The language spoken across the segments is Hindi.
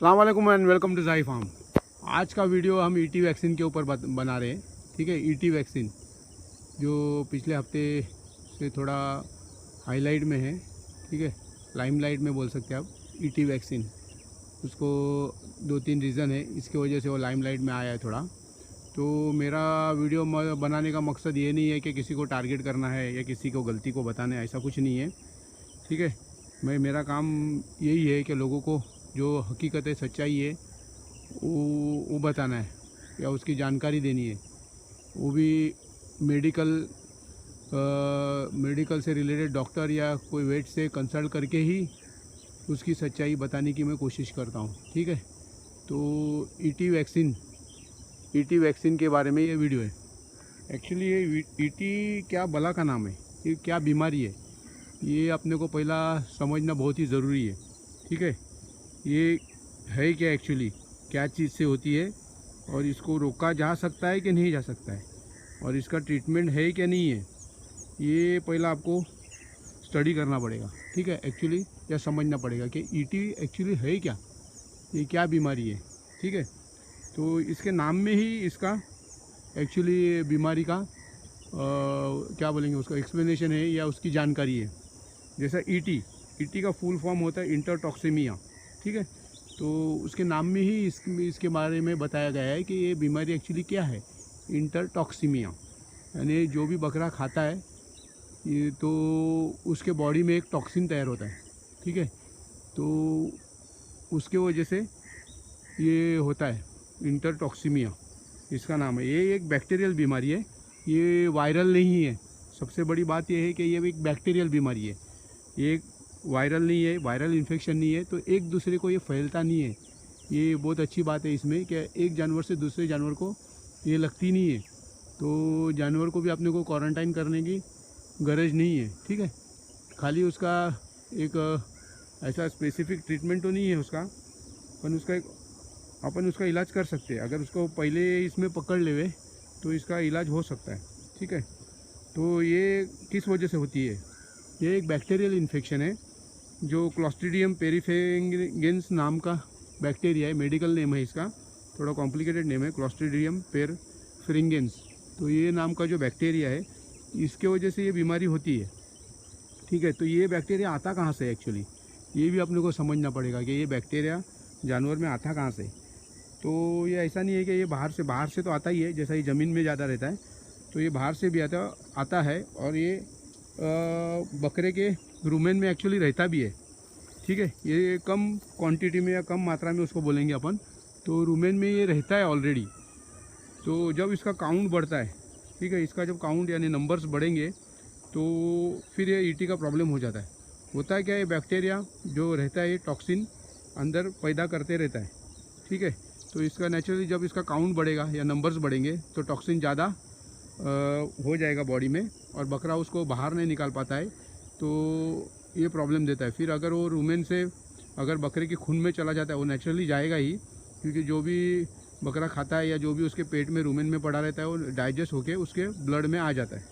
अस्सलाम वालेकुम एंड वेलकम टू ज़ाई फार्म। आज का वीडियो हम ईटी वैक्सीन के ऊपर बना रहे हैं। ठीक है, ईटी वैक्सीन जो पिछले हफ्ते से थोड़ा हाईलाइट में है। ठीक है, लाइमलाइट में बोल सकते हैं आप। ईटी वैक्सीन उसको 2-3 रीज़न है, इसके वजह से वो लाइमलाइट में आया है थोड़ा। तो मेरा वीडियो बनाने का मकसद ये नहीं है कि किसी को टारगेट करना है या किसी को गलती को बताना है, ऐसा कुछ नहीं है। ठीक है, मेरा काम यही है कि लोगों को जो हकीकत है, सच्चाई है, वो बताना है या उसकी जानकारी देनी है। वो भी मेडिकल से रिलेटेड डॉक्टर या कोई वेट से कंसल्ट करके ही उसकी सच्चाई बताने की मैं कोशिश करता हूँ। ठीक है, तो ईटी वैक्सीन के बारे में ये वीडियो है। एक्चुअली ये ईटी क्या बला का नाम है, ये क्या बीमारी है, ये अपने को पहला समझना बहुत ही ज़रूरी है। ठीक है, ये है क्या, एक्चुअली क्या चीज़ से होती है और इसको रोका जा सकता है कि नहीं जा सकता है, और इसका ट्रीटमेंट है क्या नहीं है, ये पहला आपको स्टडी करना पड़ेगा। ठीक है, एक्चुअली या समझना पड़ेगा कि ईटी एक्चुअली है क्या, ये क्या बीमारी है। ठीक है, तो इसके नाम में ही इसका एक्चुअली बीमारी का क्या बोलेंगे, उसका एक्सप्लेनेशन है या उसकी जानकारी है। जैसा ईटी का फुल फॉर्म होता है इंटरटॉक्सिमिया। ठीक है, तो उसके नाम में ही इसके बारे में बताया गया है कि ये बीमारी एक्चुअली क्या है, इंटरटॉक्सिमिया। यानी जो भी बकरा खाता है ये तो उसके बॉडी में एक टॉक्सिन तैयार होता है। ठीक है, तो उसके वजह से ये होता है इंटरटॉक्सिमिया, इसका नाम है। ये एक बैक्टीरियल बीमारी है, ये वायरल नहीं है। सबसे बड़ी बात यह है कि ये एक बैक्टीरियल बीमारी है, ये एक वायरल नहीं है, वायरल इन्फेक्शन नहीं है, तो एक दूसरे को ये फैलता नहीं है। ये बहुत अच्छी बात है इसमें कि एक जानवर से दूसरे जानवर को ये लगती नहीं है, तो जानवर को भी अपने को क्वारंटाइन करने की गरज नहीं है। ठीक है, खाली उसका एक ऐसा स्पेसिफिक ट्रीटमेंट तो नहीं है उसका, पर अपन उसका इलाज कर सकते हैं। अगर उसको पहले इसमें पकड़ लेवे तो इसका इलाज हो सकता है। ठीक है, तो ये किस वजह से होती है, ये एक बैक्टीरियल इन्फेक्शन है जो क्लॉस्ट्रीडियम पेरिफेरेंजियंस नाम का बैक्टीरिया है। मेडिकल नेम है इसका, थोड़ा कॉम्प्लिकेटेड नेम है, क्लॉस्ट्रीडियम पेरिफेरेंजियंस। तो ये नाम का जो बैक्टीरिया है, इसके वजह से ये बीमारी होती है। ठीक है, तो ये बैक्टीरिया आता कहाँ से एक्चुअली, ये भी अपने को समझना पड़ेगा कि ये बैक्टीरिया जानवर में आता कहाँ से। तो ये ऐसा नहीं है कि ये बाहर से तो आता ही है, जैसा ये ज़मीन में ज़्यादा रहता है तो ये बाहर से भी आता है, और ये बकरे के रूमेन में एक्चुअली रहता भी है। ठीक है, ये कम क्वांटिटी में या कम मात्रा में उसको बोलेंगे अपन, तो रूमेन में ये रहता है ऑलरेडी। तो जब इसका काउंट बढ़ता है, ठीक है, इसका जब काउंट यानी नंबर्स बढ़ेंगे तो फिर ये ईटी का प्रॉब्लम हो जाता है। होता है क्या, ये बैक्टीरिया जो रहता है ये टॉक्सिन अंदर पैदा करते रहता है। ठीक है, तो इसका नेचुरली जब इसका काउंट बढ़ेगा या नंबर्स बढ़ेंगे तो टॉक्सिन ज़्यादा हो जाएगा बॉडी में, और बकरा उसको बाहर नहीं निकाल पाता है, तो ये प्रॉब्लम देता है। फिर अगर वो रूमेन से अगर बकरे के खून में चला जाता है, वो नेचुरली जाएगा ही, क्योंकि जो भी बकरा खाता है या जो भी उसके पेट में रूमेन में पड़ा रहता है वो डाइजेस्ट होके उसके ब्लड में आ जाता है।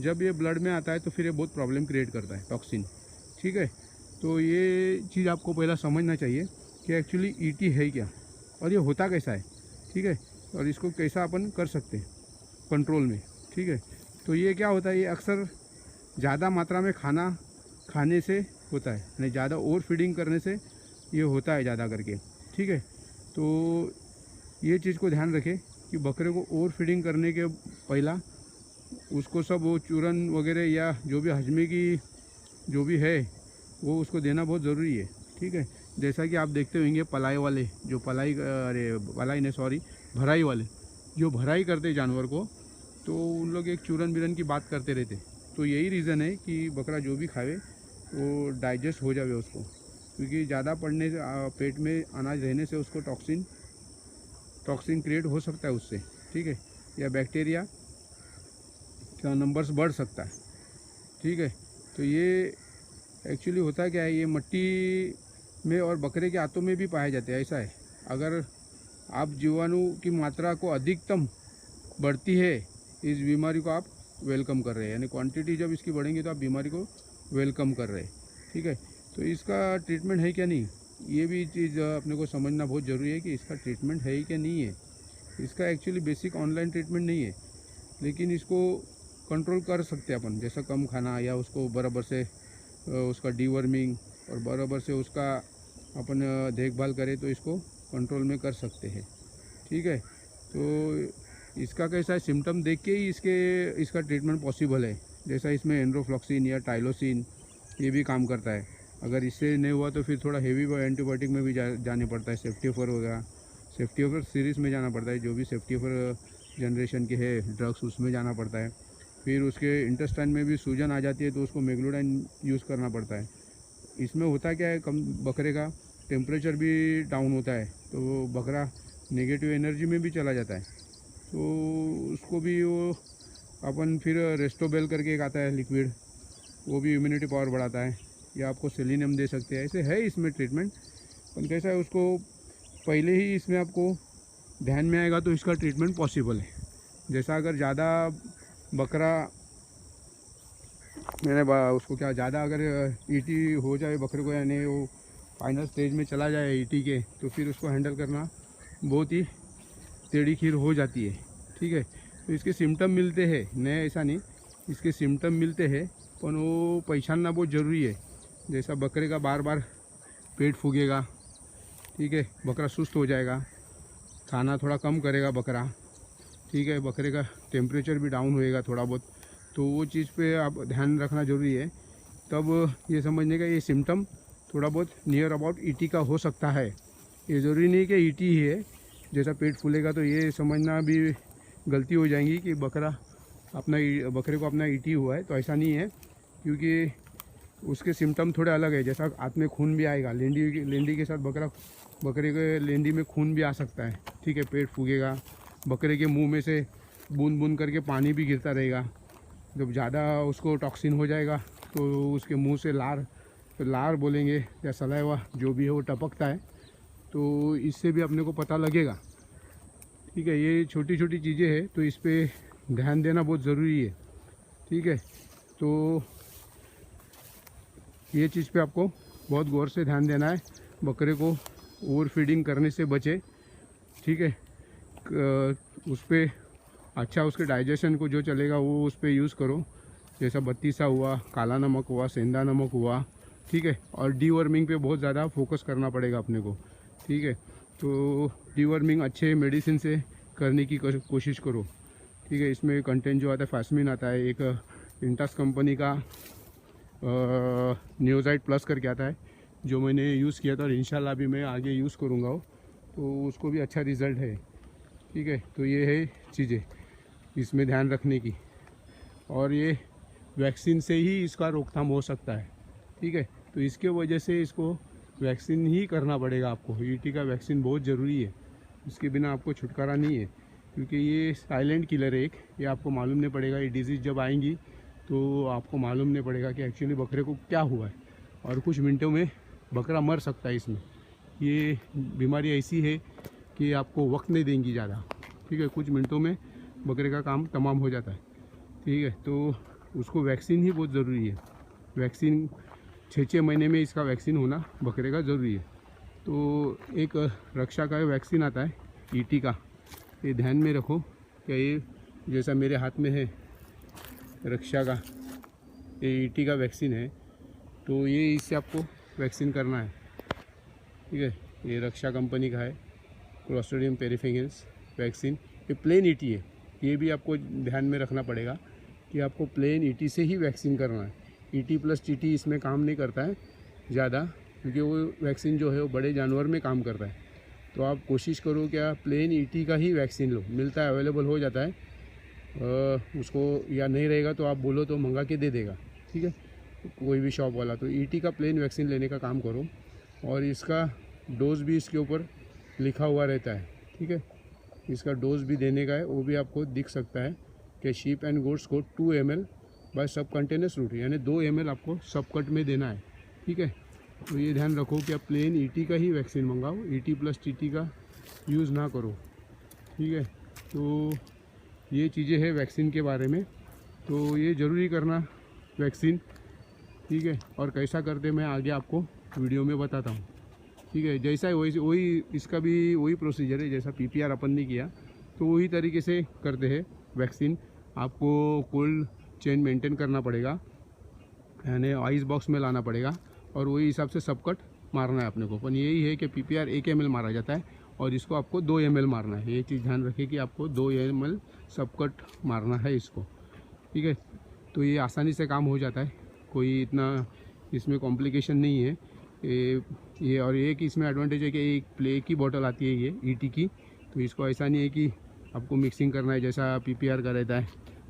जब ये ब्लड में आता है तो फिर ये बहुत प्रॉब्लम क्रिएट करता है, टॉक्सिन। ठीक है, तो ये चीज़ आपको पहला समझना चाहिए कि एक्चुअली ईटी है क्या और ये होता कैसा है। ठीक है, और इसको कैसा अपन कर सकते हैं कंट्रोल में। ठीक है, तो ये क्या होता है, ये अक्सर ज़्यादा मात्रा में खाना खाने से होता है, यानी ज़्यादा ओवर फीडिंग करने से ये होता है ज़्यादा करके। ठीक है, तो ये चीज़ को ध्यान रखें कि बकरे को ओवर फीडिंग करने के पहला उसको सब वो चूरन वगैरह या जो भी हजमे की जो भी है वो उसको देना बहुत ज़रूरी है। ठीक है, जैसा कि आप देखते होंगे भराई वाले जो भराई करते जानवर को, तो उन लोग एक चूरन बिरन की बात करते रहते। तो यही रीज़न है कि बकरा जो भी खावे वो डाइजेस्ट हो जावे उसको, क्योंकि ज़्यादा पड़ने से पेट में अनाज रहने से उसको टॉक्सिन क्रिएट हो सकता है उससे। ठीक है, या बैक्टीरिया का नंबर्स बढ़ सकता है। ठीक है, तो ये एक्चुअली होता क्या है, ये मिट्टी में और बकरे के आंतों में भी पाए जाते हैं। ऐसा है, अगर आप जीवाणु की मात्रा को अधिकतम बढ़ती है, इस बीमारी को आप वेलकम कर रहे हैं, यानी क्वांटिटी जब इसकी बढ़ेंगी तो आप बीमारी को वेलकम कर रहे हैं। ठीक है, तो इसका ट्रीटमेंट है क्या नहीं, ये भी चीज़ अपने को समझना बहुत ज़रूरी है कि इसका ट्रीटमेंट है ही क्या नहीं है। इसका एक्चुअली बेसिक ऑनलाइन ट्रीटमेंट नहीं है, लेकिन इसको कंट्रोल कर सकते हैं अपन, जैसा कम खाना या उसको बराबर से उसका डीवर्मिंग और बराबर से उसका अपन देखभाल करें तो इसको कंट्रोल में कर सकते हैं। ठीक है, तो इसका कैसा है, सिम्टम देख के ही इसका ट्रीटमेंट पॉसिबल है। जैसा इसमें एंड्रोफ्लॉक्सिन या टाइलोसिन ये भी काम करता है। अगर इससे नहीं हुआ तो फिर थोड़ा हेवी एंटीबायोटिक में भी जाने पड़ता है, सेफ्टियोफर वगैरह, सेफ्टियोफर सीरीज़ में जाना पड़ता है, जो भी सेफ्टियोफर जनरेशन के है ड्रग्स उसमें जाना पड़ता है। फिर उसके इंटेस्टाइन में भी सूजन आ जाती है तो उसको मेग्लोडाइन यूज़ करना पड़ता है। इसमें होता क्या है, कम बकरे का टेम्परेचर भी डाउन होता है तो बकरा नेगेटिव एनर्जी में भी चला जाता है, तो उसको भी वो अपन फिर रेस्टोबेल करके एक आता है लिक्विड, वो भी इम्यूनिटी पावर बढ़ाता है, या आपको सेलिनियम दे सकते हैं। ऐसे है इसमें ट्रीटमेंट, पर कैसा है उसको पहले ही इसमें आपको ध्यान में आएगा तो इसका ट्रीटमेंट पॉसिबल है। जैसा अगर ज़्यादा बकरा उसको क्या ज़्यादा अगर ईटी हो जाए बकरे को, यानी वो फाइनल स्टेज में चला जाए ईटी के, तो फिर उसको हैंडल करना बहुत ही टेढ़ी खीर हो जाती है। ठीक है, तो इसके सिम्टम मिलते हैं, नए ऐसा नहीं, इसके सिम्टम मिलते हैं, पर वो पहचानना बहुत ज़रूरी है। जैसा बकरे का बार बार पेट फूगेगा, ठीक है, बकरा सुस्त हो जाएगा, खाना थोड़ा कम करेगा बकरा, ठीक है, बकरे का टेम्परेचर भी डाउन होएगा थोड़ा बहुत, तो वो चीज़ पे आप ध्यान रखना ज़रूरी है। तब ये समझने का ये सिम्टम थोड़ा बहुत नियर अबाउट ईटी का हो सकता है। ये ज़रूरी नहीं कि ईटी ही है। जैसा पेट फूलेगा तो ये समझना भी गलती हो जाएगी कि बकरे को अपना ईटी हुआ है, तो ऐसा नहीं है, क्योंकि उसके सिम्टम थोड़े अलग है। जैसा हाथ में खून भी आएगा, लेंडी के साथ बकरे के लेंडी में खून भी आ सकता है, ठीक है, पेट फूगेगा, बकरे के मुंह में से बूंद बूंद करके पानी भी गिरता रहेगा। जब ज़्यादा उसको टॉक्सिन हो जाएगा तो उसके मुंह से लार बोलेंगे या सलाइवा जो भी है वो टपकता है, तो इससे भी अपने को पता लगेगा। ठीक है, ये छोटी छोटी चीज़ें हैं, तो इस पर ध्यान देना बहुत ज़रूरी है। ठीक है, तो ये चीज़ पे आपको बहुत गौर से ध्यान देना है। बकरे को ओवर फीडिंग करने से बचे, ठीक है, उस पर अच्छा उसके डाइजेशन को जो चलेगा वो उस पर यूज़ करो, जैसा बत्तीसा हुआ, काला नमक हुआ, सेंधा नमक हुआ, ठीक है। और डीवर्मिंग पे बहुत ज़्यादा फोकस करना पड़ेगा अपने को, ठीक है। तो डीवर्मिंग अच्छे मेडिसिन से करने की कोशिश करो, ठीक है। इसमें कंटेंट जो आता है फास्मिन आता है, एक इंटास कंपनी का न्यूज़ाइट प्लस करके आता है, जो मैंने यूज़ किया था और इंशाल्लाह भी मैं आगे यूज़ करूँगा वो, तो उसको भी अच्छा रिज़ल्ट है, ठीक है। तो ये है चीज़ें इसमें ध्यान रखने की, और ये वैक्सीन से ही इसका रोकथाम हो सकता है, ठीक है। तो इसके वजह से इसको वैक्सीन ही करना पड़ेगा आपको। ईटी का वैक्सीन बहुत ज़रूरी है, इसके बिना आपको छुटकारा नहीं है, क्योंकि ये साइलेंट किलर है एक, ये आपको मालूम नहीं पड़ेगा। ये डिजीज़ जब आएंगी तो आपको मालूम नहीं पड़ेगा कि एक्चुअली बकरे को क्या हुआ है, और कुछ मिनटों में बकरा मर सकता है इसमें। ये बीमारी ऐसी है कि आपको वक्त नहीं देंगी ज़्यादा, ठीक है, कुछ मिनटों में बकरे का काम तमाम हो जाता है, ठीक है। तो उसको वैक्सीन ही बहुत ज़रूरी है। वैक्सीन 6 महीने में इसका वैक्सीन होना बकरे का ज़रूरी है। तो एक रक्षा का वैक्सीन आता है ईटी का, ये ध्यान में रखो कि ये जैसा मेरे हाथ में है रक्षा का, ये ईटी का वैक्सीन है, तो ये इससे आपको वैक्सीन करना है, ठीक है। ये रक्षा कंपनी का है, क्लोस्ट्रीडियम पेरिफेरल्स वैक्सीन। ये प्लेन ईटी है, ये भी आपको ध्यान में रखना पड़ेगा कि आपको प्लेन ईटी से ही वैक्सीन करना है। ईटी प्लस टीटी इसमें काम नहीं करता है ज़्यादा, क्योंकि वो वैक्सीन जो है वो बड़े जानवर में काम करता है। तो आप कोशिश करो कि आप प्लेन ईटी का ही वैक्सीन लो, मिलता है, अवेलेबल हो जाता है उसको, या नहीं रहेगा तो आप बोलो तो मंगा के दे देगा, ठीक है, कोई भी शॉप वाला। तो ईटी का प्लेन वैक्सीन लेने का काम करो, और इसका डोज भी इसके ऊपर लिखा हुआ रहता है, ठीक है। इसका डोज भी देने का है, वो भी आपको दिख सकता है कि शीप एंड गोट्स को 2 ml बाय सब कंटेनस रूट, यानी 2 ml आपको सब कट में देना है, ठीक है। तो ये ध्यान रखो कि आप प्लेन ईटी का ही वैक्सीन मंगाओ, ईटी प्लस टीटी का यूज़ ना करो, ठीक है। तो ये चीज़ें हैं वैक्सीन के बारे में, तो ये ज़रूरी करना वैक्सीन, ठीक है। और कैसा करते मैं आगे आपको वीडियो में बताता हूँ, ठीक है। ठीक है। जैसा वही वही इसका भी वही प्रोसीजर है, जैसा पीपीआर अपन ने किया तो वही तरीके से करते हैं वैक्सीन। आपको कोल्ड चेन मेंटेन करना पड़ेगा, यानी आइस बॉक्स में लाना पड़ेगा और वही हिसाब से सब कट मारना है अपने को। पर यही है कि पीपीआर 1 ml मारा जाता है और इसको आपको 2 ml मारना है। ये चीज़ ध्यान रखिए कि आपको 2 ml सब कट मारना है इसको, ठीक है। तो ये आसानी से काम हो जाता है, कोई इतना इसमें कॉम्प्लिकेशन नहीं है। ये और एक इसमें एडवांटेज है कि एक प्ले की बोतल आती है ये ईटी की, तो इसको ऐसा नहीं है कि आपको मिक्सिंग करना है जैसा पीपीआर का रहता है,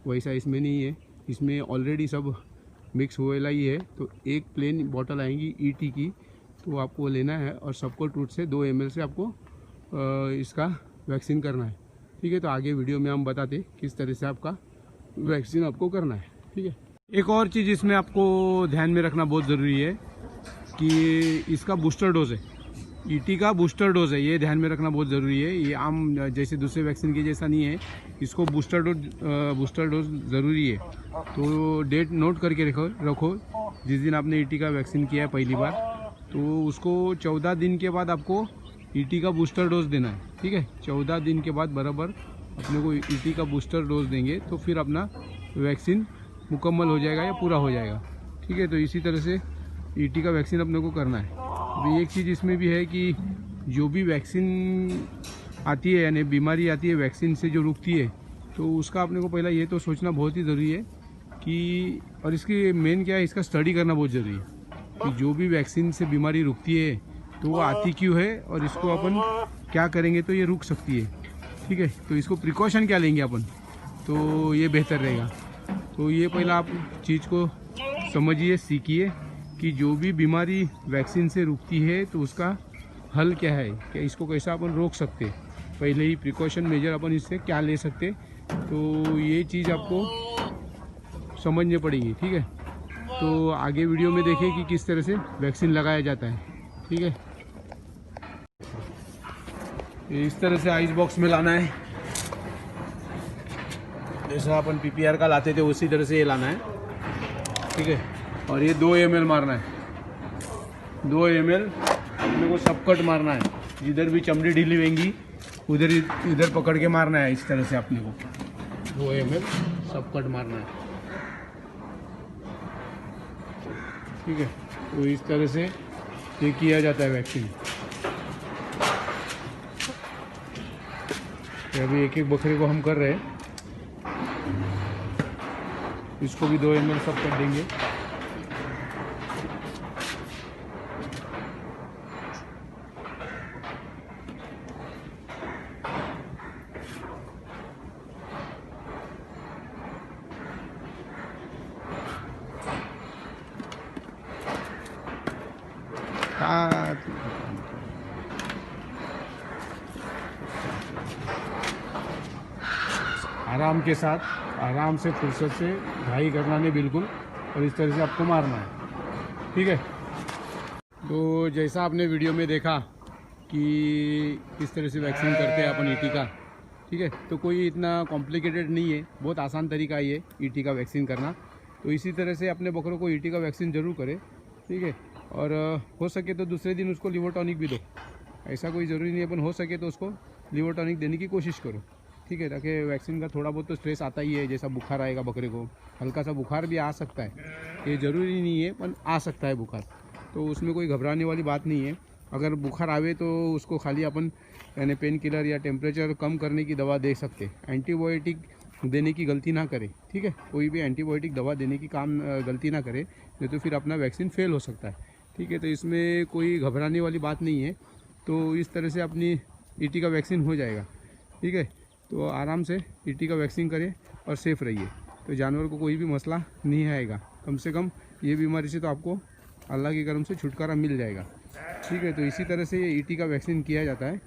वैसा इसमें नहीं है। इसमें ऑलरेडी सब मिक्स हुएला ही है। तो एक प्लेन बोतल आएंगी ईटी की, तो आपको लेना है और सबको टूट से 2 ml से आपको इसका वैक्सीन करना है, ठीक है। तो आगे वीडियो में हम बताते किस तरह से आपका वैक्सीन आपको करना है, ठीक है। एक और चीज़ इसमें आपको ध्यान में रखना बहुत ज़रूरी है कि इसका बूस्टर डोज है, ईटी का बूस्टर डोज है, ये ध्यान में रखना बहुत ज़रूरी है। ये आम जैसे दूसरे वैक्सीन के जैसा नहीं है, इसको बूस्टर डोज ज़रूरी है। तो डेट नोट करके रखो जिस दिन आपने ईटी का वैक्सीन किया है पहली बार, तो उसको 14 दिन के बाद आपको ईटी का बूस्टर डोज देना है, ठीक है। 14 दिन के बाद बराबर अपने को ईटी का बूस्टर डोज देंगे तो फिर अपना वैक्सीन मुकम्मल हो जाएगा या पूरा हो जाएगा, ठीक है। तो इसी तरह से ईटी का वैक्सीन अपने को करना है। अभी एक चीज़ इसमें भी है कि जो भी वैक्सीन आती है यानी बीमारी आती है वैक्सीन से जो रुकती है, तो उसका अपने को पहला ये तो सोचना बहुत ही ज़रूरी है कि, और इसकी मेन क्या है, इसका स्टडी करना बहुत ज़रूरी है कि जो भी वैक्सीन से बीमारी रुकती है तो वो आती क्यों है और इसको अपन क्या करेंगे तो ये रुक सकती है, ठीक है। तो इसको प्रिकॉशन क्या लेंगे अपन, तो ये बेहतर रहेगा। तो ये पहला आप चीज़ को समझिए, सीखिए कि जो भी बीमारी वैक्सीन से रुकती है तो उसका हल क्या है, क्या इसको कैसा अपन रोक सकते, पहले ही प्रिकॉशन मेजर अपन इससे क्या ले सकते, तो ये चीज़ आपको समझनी पड़ेगी, ठीक है। तो आगे वीडियो में देखिए कि किस तरह से वैक्सीन लगाया जाता है, ठीक है। इस तरह से आइस बॉक्स में लाना है, जैसा अपन पीपीआर का लाते थे उसी तरह से ये लाना है, ठीक है। और ये 2 ml मारना है, 2 ml अपने को सब कट मारना है। जिधर भी चमड़ी ढीली होंगी उधर पकड़ के मारना है, इस तरह से अपने को 2 ml सब कट मारना है, ठीक है। तो इस तरह से ये किया जाता है वैक्सीन। अभी एक एक बकरे को हम कर रहे हैं, इसको भी 2 ml सब कर देंगे। आराम के साथ, आराम से, फुर्सत से, घाई करना नहीं बिल्कुल, और इस तरह से आपको मारना है, ठीक है। तो जैसा आपने वीडियो में देखा कि किस तरह से वैक्सीन करते हैं अपन ईटी का, ठीक है। तो कोई इतना कॉम्प्लिकेटेड नहीं है, बहुत आसान तरीका है ये ईटी का वैक्सीन करना। तो इसी तरह से अपने बकरों को ईटी का वैक्सीन ज़रूर करें, ठीक है। और हो सके तो दूसरे दिन उसको लिवर टॉनिक भी दो, ऐसा कोई ज़रूरी नहीं है, अपन हो सके तो उसको लिवर टॉनिक देने की कोशिश करो, ठीक है। ताकि वैक्सीन का थोड़ा बहुत तो स्ट्रेस आता ही है, जैसा बुखार आएगा बकरे को, हल्का सा बुखार भी आ सकता है, ये ज़रूरी नहीं है पर आ सकता है बुखार, तो उसमें कोई घबराने वाली बात नहीं है। अगर बुखार आवे तो उसको खाली अपन यानी पेन किलर या टेम्परेचर कम करने की दवा दे सकते, एंटीबायोटिक देने की गलती ना करे, ठीक है। कोई भी एंटीबायोटिक दवा देने की गलती ना करे, नहीं तो फिर अपना वैक्सीन फेल हो सकता है, ठीक है। तो इसमें कोई घबराने वाली बात नहीं है। तो इस तरह से अपनी ईटी का वैक्सीन हो जाएगा, ठीक है। तो आराम से ईटी का वैक्सीन करें और सेफ़ रहिए, तो जानवर को कोई भी मसला नहीं आएगा, कम से कम ये बीमारी से तो आपको अल्लाह के करम से छुटकारा मिल जाएगा, ठीक है। तो इसी तरह से ये ईटी का वैक्सीन किया जाता है।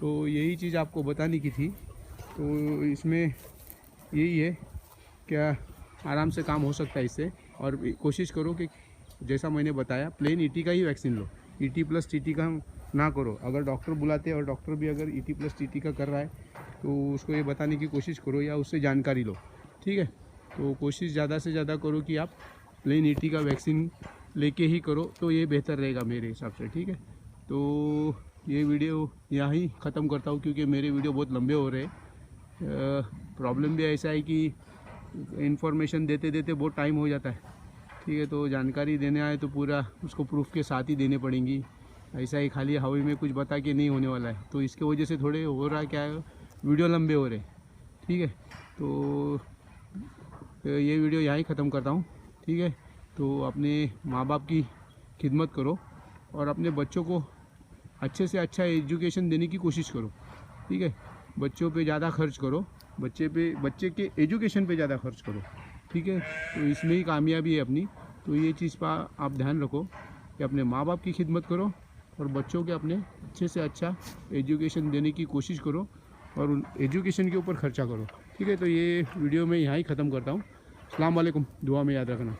तो यही चीज़ आपको बताने की थी। तो इसमें यही है, क्या आराम से काम हो सकता है इससे, और कोशिश करो कि जैसा मैंने बताया प्लेन ईटी का ही वैक्सीन लो, ईटी प्लस टीटी का ना करो। अगर डॉक्टर बुलाते और डॉक्टर भी अगर ईटी प्लस टीटी का कर रहा है तो उसको ये बताने की कोशिश करो या उससे जानकारी लो, ठीक है। तो कोशिश ज़्यादा से ज़्यादा करो कि आप प्लेन ईटी का वैक्सीन लेके ही करो, तो ये बेहतर रहेगा मेरे हिसाब से, ठीक है। तो ये वीडियो यहाँ ही ख़त्म करता हूँ क्योंकि मेरे वीडियो बहुत लंबे हो रहे हैं। प्रॉब्लम भी ऐसा है कि इन्फॉर्मेशन देते देते बहुत टाइम हो जाता है, ठीक है। तो जानकारी देने आए तो पूरा उसको प्रूफ के साथ ही देनी पड़ेंगी, ऐसा ही खाली हवा में कुछ बता के नहीं होने वाला है। तो इसके वजह से थोड़े हो रहा क्या है, वीडियो लंबे हो रहे, ठीक है। तो ये वीडियो यहाँ ही ख़त्म करता हूँ, ठीक है। तो अपने माँ बाप की खिदमत करो और अपने बच्चों को अच्छे से अच्छा एजुकेशन देने की कोशिश करो, ठीक है। बच्चों पे ज़्यादा खर्च करो, बच्चे के एजुकेशन पे ज़्यादा खर्च करो, ठीक है। तो इसमें ही कामयाबी है अपनी। तो ये चीज़ पर आप ध्यान रखो कि अपने माँ बाप की खिदमत करो और बच्चों के अपने अच्छे से अच्छा एजुकेशन देने की कोशिश करो और उन एजुकेशन के ऊपर खर्चा करो, ठीक है। तो ये वीडियो मैं यहाँ ही ख़त्म करता हूँ। अस्सलाम वालेकुम, दुआ में याद रखना।